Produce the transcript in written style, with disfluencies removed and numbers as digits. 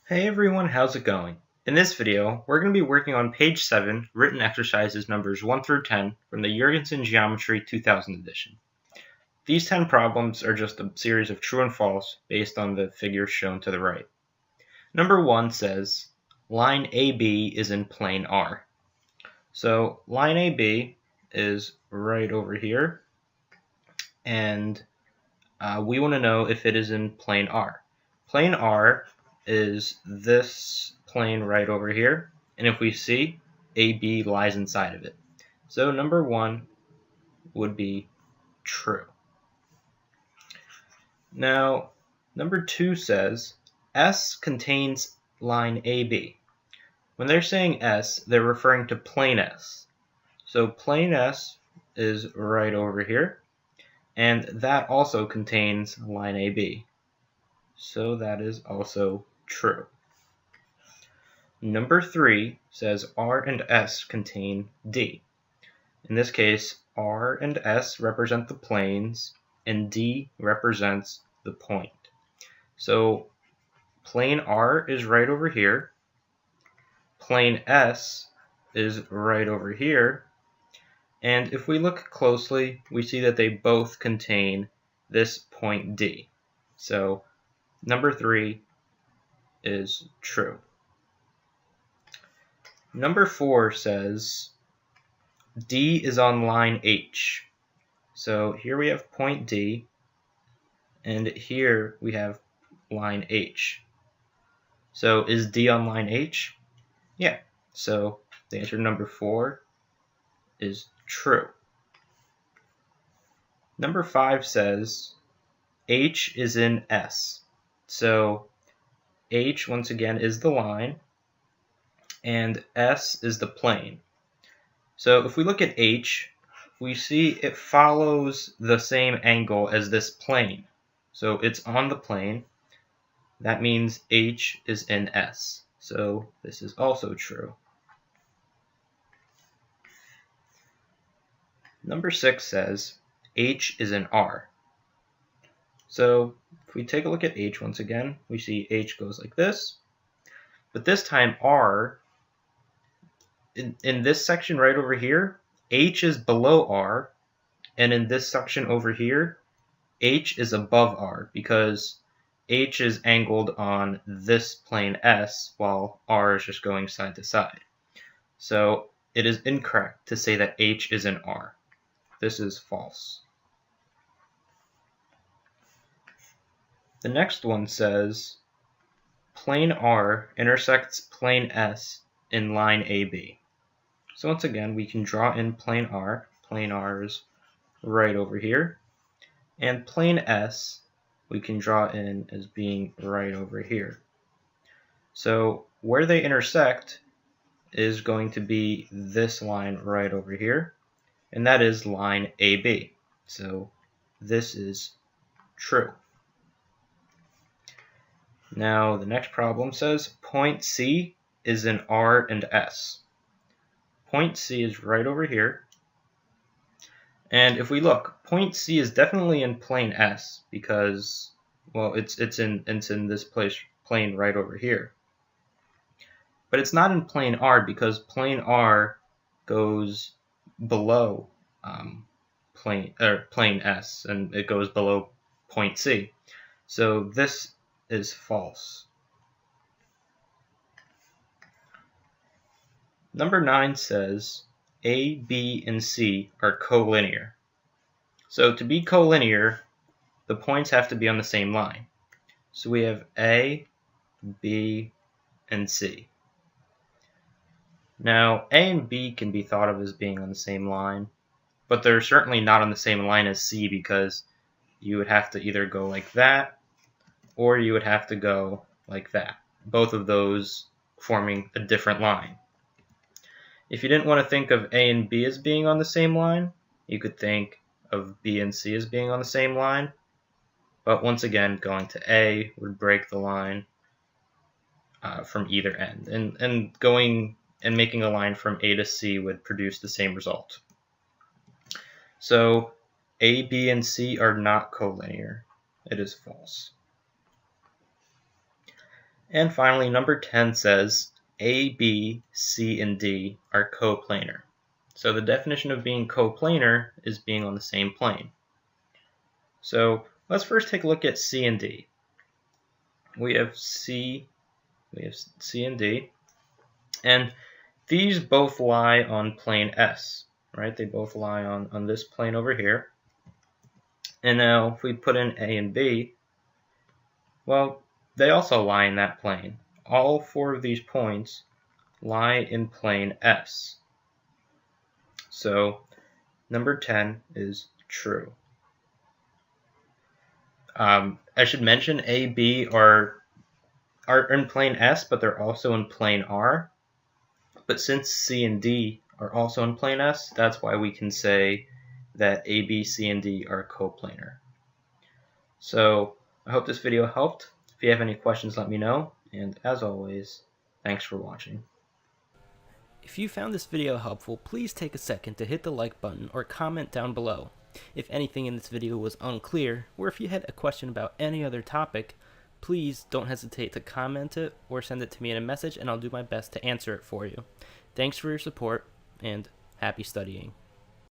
Hey everyone, how's it going? In this video, we're going to be working on page 7, written exercises numbers 1 through 10 from the Jurgensen Geometry 2000 edition. These 10 problems are just a series of true and false based on the figures shown to the right. Number 1 says, line AB is in plane R. So line AB is right over here, and we want to know if it is in plane R. Plane R is this plane right over here, and if we see, AB lies inside of it. So number 1 would be true. Now, number 2 says, S contains line AB. When they're saying S, they're referring to plane S. So plane S is right over here, and that also contains line AB. So that is also true. Number 3 says R and S contain D. In this case, R and S represent the planes, and D represents the point. So plane R is right over here, plane S is right over here, and if we look closely, we see that they both contain this point D. So number 3 is true. Number 4 says D is on line H. So here we have point D, and here we have line H. So is D on line H? Yeah. So the answer number 4 is true. Number 5 says H is in S. So H, once again, is the line, and S is the plane. So if we look at H, we see it follows the same angle as this plane. So it's on the plane. That means H is in S. So this is also true. Number 6 says H is in R. So if we take a look at H once again, we see H goes like this. But this time R, in this section right over here, H is below R, and in this section over here, H is above R because H is angled on this plane S while R is just going side to side. So it is incorrect to say that H is in R. This is false. The next one says plane R intersects plane S in line AB. So once again, we can draw in plane R. Plane R is right over here. And plane S, we can draw in as being right over here. So where they intersect is going to be this line right over here, and that is line AB. So this is true. Now the next problem says point C is in R and S. Point C is right over here. And if we look, point C is definitely in plane S because, well, it's in this plane right over here. But it's not in plane R because plane R goes below plane S, and it goes below point C. So this is false. Number 9 says A, B, and C are collinear. So to be collinear, the points have to be on the same line. So we have A, B, and C. Now, A and B can be thought of as being on the same line, but they're certainly not on the same line as C because you would have to either go like that, or you would have to go like that. Both of those forming a different line. If you didn't want to think of A and B as being on the same line, you could think of B and C as being on the same line. But once again, going to A would break the line from either end. And going and making a line from A to C would produce the same result. So A, B, and C are not collinear. It is false. And finally, number 10 says A, B, C, and D are coplanar. So the definition of being coplanar is being on the same plane. So let's first take a look at C and D. We have C and D, and these both lie on plane S, right? They both lie on this plane over here. And now if we put in A and B, well, they also lie in that plane. All four of these points lie in plane S. So number 10 is true. I should mention A, B are in plane S, but they're also in plane R. But since C and D are also in plane S, that's why we can say that A, B, C, and D are coplanar. So I hope this video helped. If you have any questions, let me know. And as always, thanks for watching. If you found this video helpful, please take a second to hit the like button or comment down below. If anything in this video was unclear, or if you had a question about any other topic, please don't hesitate to comment it or send it to me in a message and I'll do my best to answer it for you. Thanks for your support and happy studying.